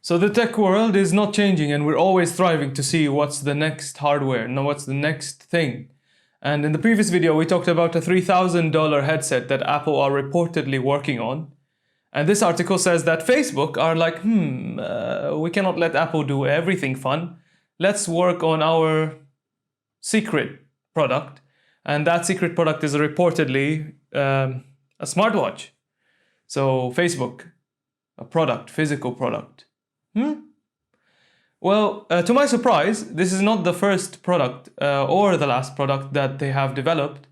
So the tech world is not changing, and we're always striving to see what's the next hardware, what's the next thing. And in the previous video, we talked about a $3,000 headset that Apple are reportedly working on. And this article says that Facebook are like, we cannot let Apple do everything fun. Let's work on our secret product. And that secret product is reportedly a smartwatch. So Facebook, a product, physical product. Well, to my surprise, this is not the first product or the last product that they have developed.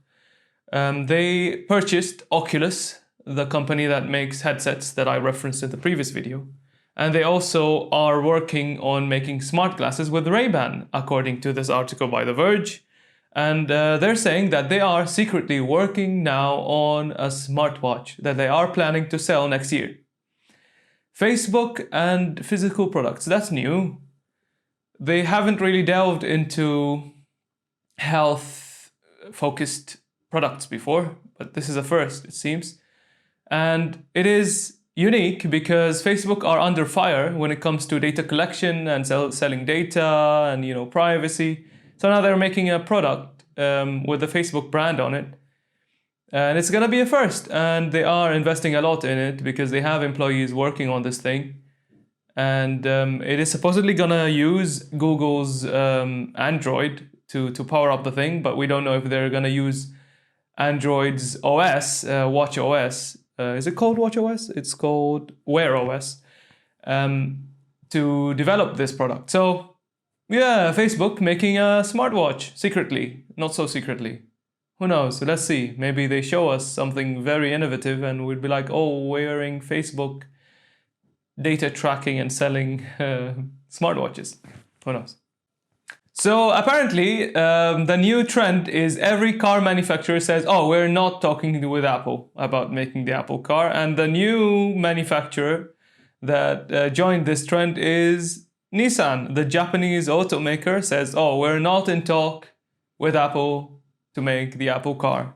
They purchased Oculus, the company that makes headsets that I referenced in the previous video. And they also are working on making smart glasses with Ray-Ban, according to this article by The Verge. And they're saying that they are secretly working now on a smartwatch that they are planning to sell next year. Facebook and physical products, that's new. They haven't really delved into health-focused products before, but this is a first, it seems. And it is unique because Facebook are under fire when it comes to data collection and selling data and privacy. So now they're making a product with the Facebook brand on it. And it's gonna be a first, and they are investing a lot in it because they have employees working on this thing. And it is supposedly gonna use Google's Android to power up the thing, but we don't know if they're gonna use Android's OS, Watch OS. Is it called Watch OS? It's called Wear OS to develop this product. So yeah, Facebook making a smartwatch secretly, not so secretly. Who knows? Let's see. Maybe they show us something very innovative and we'd be like, oh, wearing Facebook data tracking and selling smartwatches. Who knows? So apparently, the new trend is every car manufacturer says, oh, we're not talking with Apple about making the Apple car. And the new manufacturer that joined this trend is Nissan. The Japanese automaker says, oh, we're not in talk with Apple to make the Apple car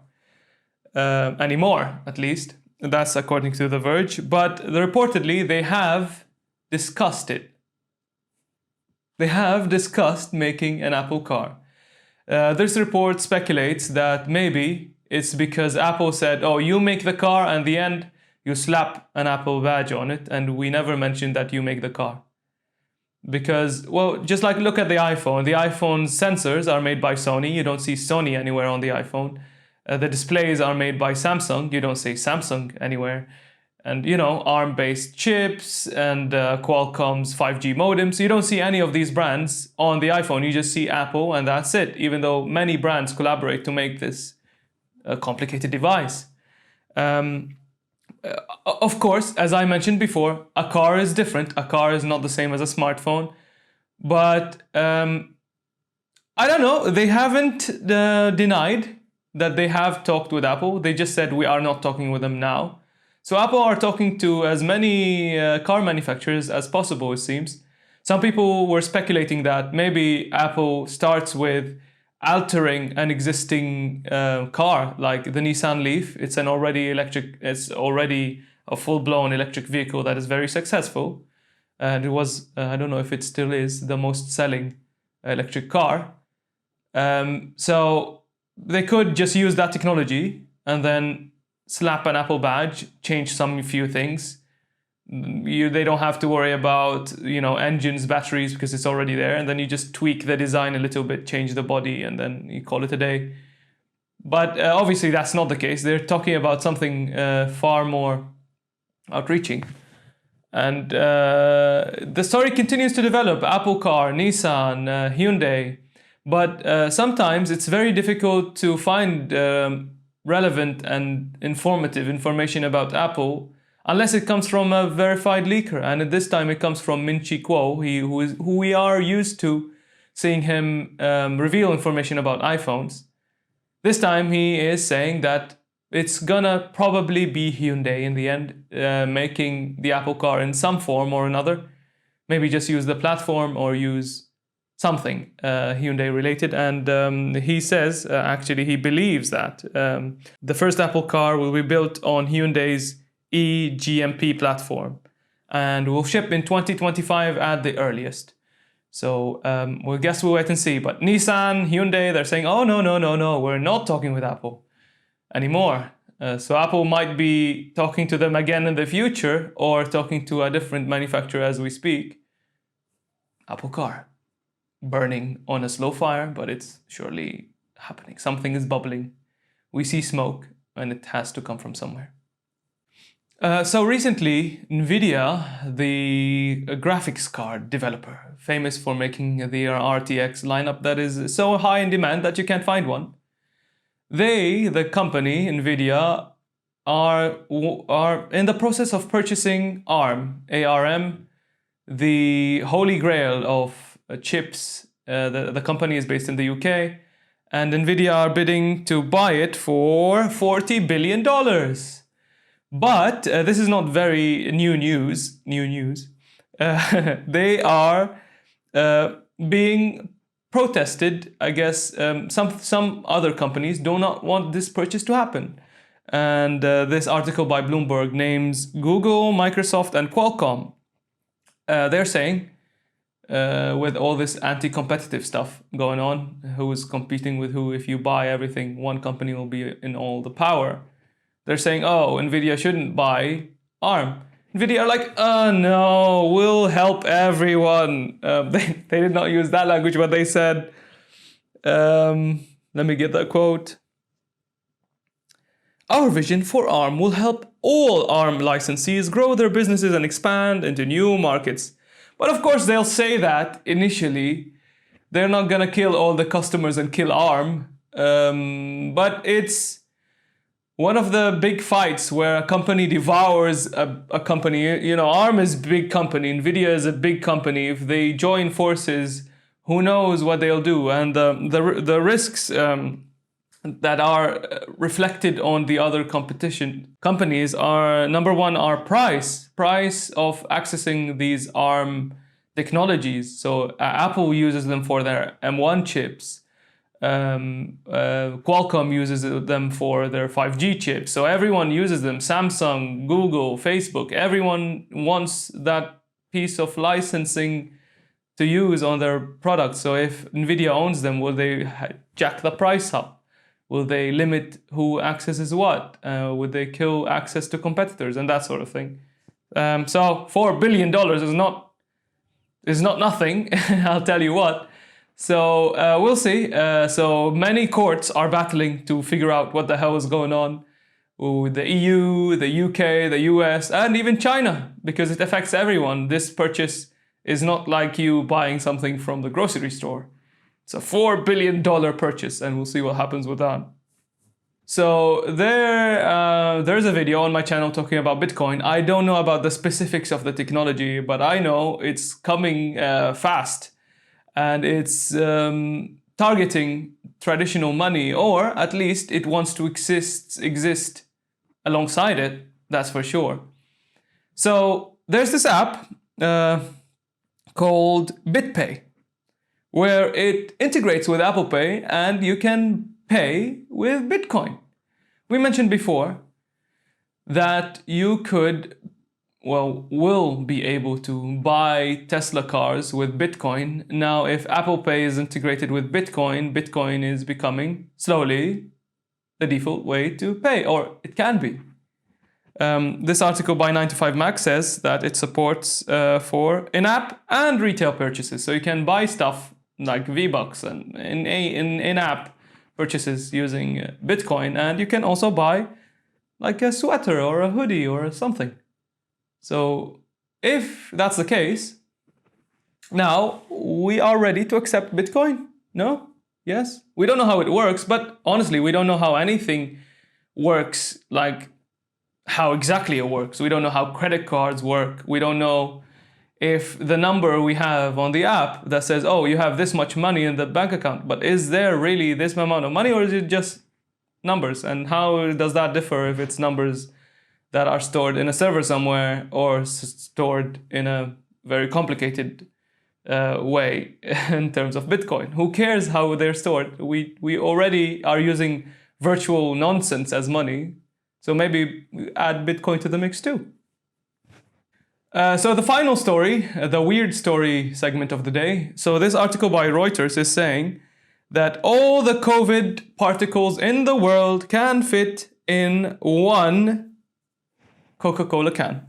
anymore, at least. That's according to The Verge. But reportedly, they have discussed it. They have discussed making an Apple car. This report speculates that maybe it's because Apple said, oh, you make the car, and in the end, you slap an Apple badge on it, and we never mentioned that you make the car. Because, well, just like look at the iPhone. The iPhone's sensors are made by Sony. You don't see Sony anywhere on the iPhone. The displays are made by Samsung. You don't see Samsung anywhere. And, ARM-based chips and Qualcomm's 5G modems. You don't see any of these brands on the iPhone. You just see Apple and that's it, even though many brands collaborate to make this complicated device. Of course, as I mentioned before, a car is different. A car is not the same as a smartphone. But I don't know. They haven't denied that they have talked with Apple. They just said we are not talking with them now. So Apple are talking to as many car manufacturers as possible, it seems. Some people were speculating that maybe Apple starts with altering an existing car, like the Nissan Leaf. It's already a full-blown electric vehicle that is very successful. And it was, I don't know if it still is, the most selling electric car. So they could just use that technology and then slap an Apple badge, change some few things. They don't have to worry about, engines, batteries, because it's already there. And then you just tweak the design a little bit, change the body, and then you call it a day. But obviously that's not the case. They're talking about something far more outreaching. And the story continues to develop. Apple Car, Nissan, Hyundai. But sometimes it's very difficult to find relevant and informative information about Apple unless it comes from a verified leaker. And at this time it comes from Min-Chi Kuo, who we are used to seeing him reveal information about iPhones. This time he is saying that it's gonna probably be Hyundai in the end, making the Apple car in some form or another. Maybe just use the platform or use something Hyundai related. And he says, actually he believes that the first Apple car will be built on Hyundai's eGMP platform. and will ship in 2025 at the earliest. So we'll wait and see. But Nissan, Hyundai, they're saying, oh, no, we're not talking with Apple anymore. So Apple might be talking to them again in the future, or talking to a different manufacturer as we speak. Apple Car, burning on a slow fire, but it's surely happening. Something is bubbling. We see smoke, and it has to come from somewhere. So recently, Nvidia, the graphics card developer, famous for making the RTX lineup that is so high in demand that you can't find one, the company, Nvidia, are in the process of purchasing ARM, the holy grail of chips. The company is based in the UK, and Nvidia are bidding to buy it for $40 billion. But this is not very new news. They are being protested. I guess some other companies do not want this purchase to happen. And this article by Bloomberg names Google, Microsoft, and Qualcomm. They're saying, with all this anti-competitive stuff going on, who is competing with who? If you buy everything, one company will be in all the power. They're saying, oh, Nvidia shouldn't buy ARM. Nvidia are like, oh no, we'll help everyone. They did not use that language, but they said, let me get that quote. Our vision for ARM will help all ARM licensees grow their businesses and expand into new markets. But of course, they'll say that initially. They're not gonna kill all the customers and kill ARM. But it's one of the big fights where a company devours a company. You know, ARM is a big company, Nvidia is a big company. If they join forces, who knows what they'll do? And the risks that are reflected on the other competition companies are, number one, are price of accessing these ARM technologies. So Apple uses them for their M1 chips. Qualcomm uses them for their 5G chips. So everyone uses them. Samsung, Google, Facebook, everyone wants that piece of licensing to use on their products. So if Nvidia owns them, will they jack the price up? Will they limit who accesses what? Would they kill access to competitors and that sort of thing? So $4 billion is not nothing. I'll tell you what. So we'll see. So many courts are battling to figure out what the hell is going on with the EU, the UK, the US, and even China, because it affects everyone. This purchase is not like you buying something from the grocery store. It's a $4 billion purchase, and we'll see what happens with that. So there's a video on my channel talking about Bitcoin. I don't know about the specifics of the technology, but I know it's coming fast. And it's targeting traditional money, or at least it wants to exist alongside it, that's for sure. So there's this app called BitPay, where it integrates with Apple Pay and you can pay with Bitcoin. We mentioned before that you will be able to buy Tesla cars with Bitcoin. Now, if Apple Pay is integrated with Bitcoin, Bitcoin is becoming slowly the default way to pay, or it can be. This article by 9to5Mac says that it supports for in-app and retail purchases. So you can buy stuff like V-Bucks and in-app purchases using Bitcoin, and you can also buy like a sweater or a hoodie or something. So if that's the case, now we are ready to accept Bitcoin. No? Yes? We don't know how it works, but honestly, we don't know how anything works, like how exactly it works. We don't know how credit cards work. We don't know if the number we have on the app that says, oh, you have this much money in the bank account, but is there really this amount of money, or is it just numbers? And how does that differ if it's numbers that are stored in a server somewhere or stored in a very complicated way in terms of Bitcoin? Who cares how they're stored? We already are using virtual nonsense as money, so maybe add Bitcoin to the mix too. So the final story, the weird story segment of the day. So this article by Reuters is saying that all the COVID particles in the world can fit in one Coca-Cola can.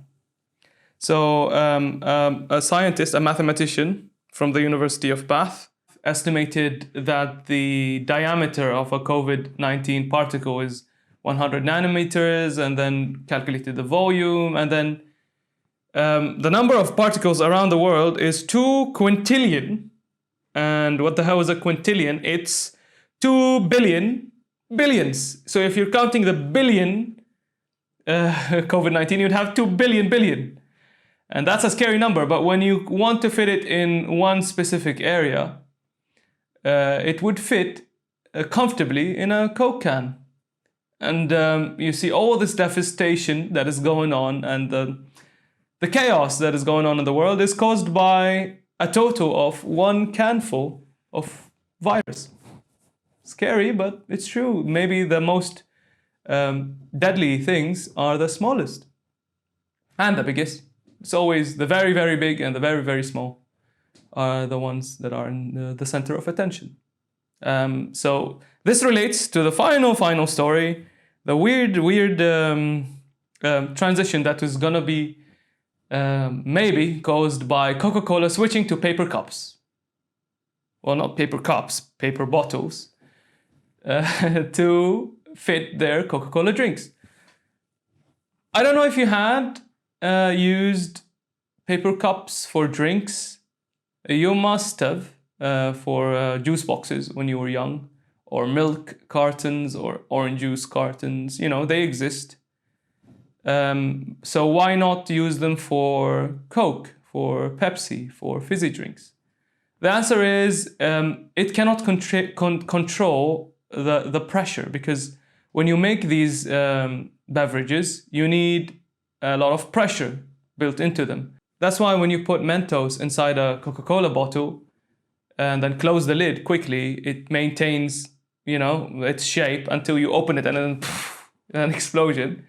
So a scientist, a mathematician from the University of Bath, estimated that the diameter of a COVID-19 particle is 100 nanometers, and then calculated the volume, and then the number of particles around the world is 2 quintillion. And what the hell is a quintillion? It's 2 billion billions. So if you're counting the billion COVID-19, you'd have 2 billion. And that's a scary number. But when you want to fit it in one specific area, it would fit comfortably in a Coke can. And you see all this devastation that is going on, and the chaos that is going on in the world is caused by a total of one canful of virus. Scary, but it's true. Maybe the most deadly things are the smallest and the biggest. It's always the very, very big and the very, very small are the ones that are in the center of attention. So this relates to the final story, the weird transition that is going to be maybe caused by Coca-Cola switching to paper cups. Well, not paper cups, paper bottles, to fit their Coca-Cola drinks. I don't know if you had used paper cups for drinks. You must have for juice boxes when you were young, or milk cartons, or orange juice cartons. You know, they exist. So why not use them for Coke, for Pepsi, for fizzy drinks? The answer is it cannot control the pressure, because when you make these beverages, you need a lot of pressure built into them. That's why when you put Mentos inside a Coca-Cola bottle and then close the lid quickly, it maintains, you know, its shape until you open it and then an explosion.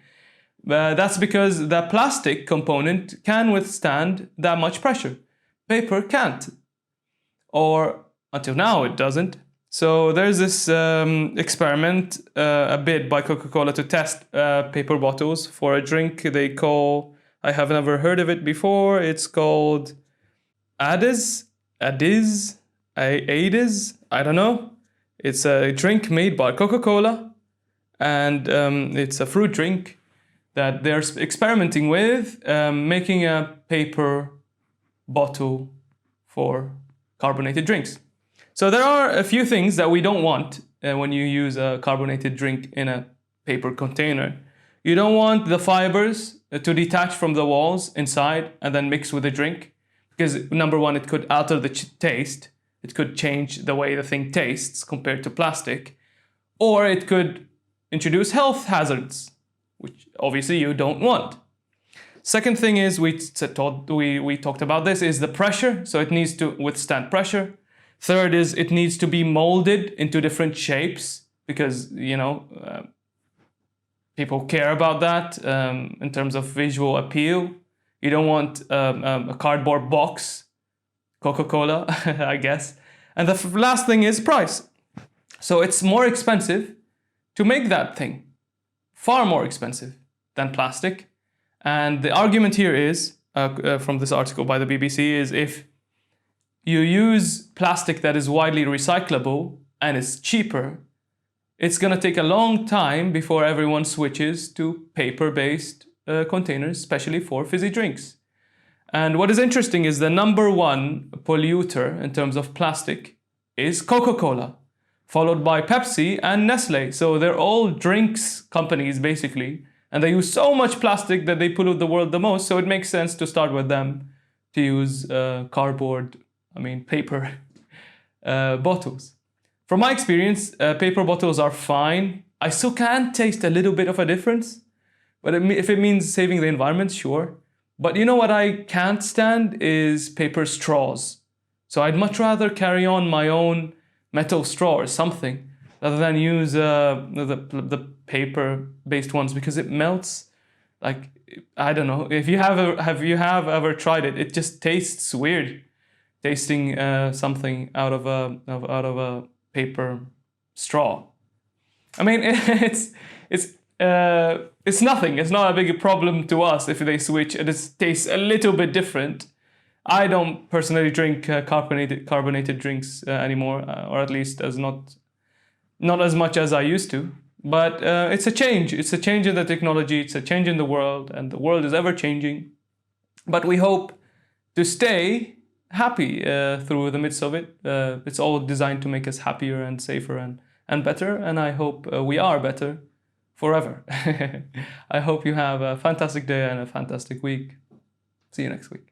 That's because the plastic component can withstand that much pressure. Paper can't. Or until now it doesn't. So there's this experiment, a bid by Coca-Cola to test paper bottles for a drink they call, I have never heard of it before, it's called Adiz, I don't know. It's a drink made by Coca-Cola, and it's a fruit drink that they're experimenting with, making a paper bottle for carbonated drinks. So there are a few things that we don't want when you use a carbonated drink in a paper container. You don't want the fibers to detach from the walls inside and then mix with the drink, because number one, it could alter the taste. It could change the way the thing tastes compared to plastic, or it could introduce health hazards, which obviously you don't want. Second thing is, we talked about this, is the pressure. So it needs to withstand pressure. Third is it needs to be molded into different shapes, because, you know, people care about that in terms of visual appeal. You don't want a cardboard box, Coca-Cola, I guess. And the last thing is price. So it's more expensive to make that thing. Far more expensive than plastic. And the argument here is, from this article by the BBC, is if you use plastic that is widely recyclable and is cheaper, it's going to take a long time before everyone switches to paper-based containers, especially for fizzy drinks. And what is interesting is the number one polluter in terms of plastic is Coca-Cola, followed by Pepsi and Nestle. So they're all drinks companies, basically. And they use so much plastic that they pollute the world the most. So it makes sense to start with them, to use paper bottles. From my experience, paper bottles are fine. I still can taste a little bit of a difference. But if it means saving the environment, sure. But you know what I can't stand is paper straws. So I'd much rather carry on my own metal straw or something rather than use the paper-based ones, because it melts Like, I don't know if you have ever tried it. It just tastes weird, tasting something out of a paper straw. I mean, it's nothing. It's not a big problem to us if they switch. It just tastes a little bit different. I don't personally drink carbonated drinks anymore, or at least not as much as I used to. But it's a change. It's a change in the technology. It's a change in the world, and the world is ever changing. But we hope to stay happy through the midst of it. It's all designed to make us happier and safer and better. And I hope we are better forever. I hope you have a fantastic day and a fantastic week. See you next week.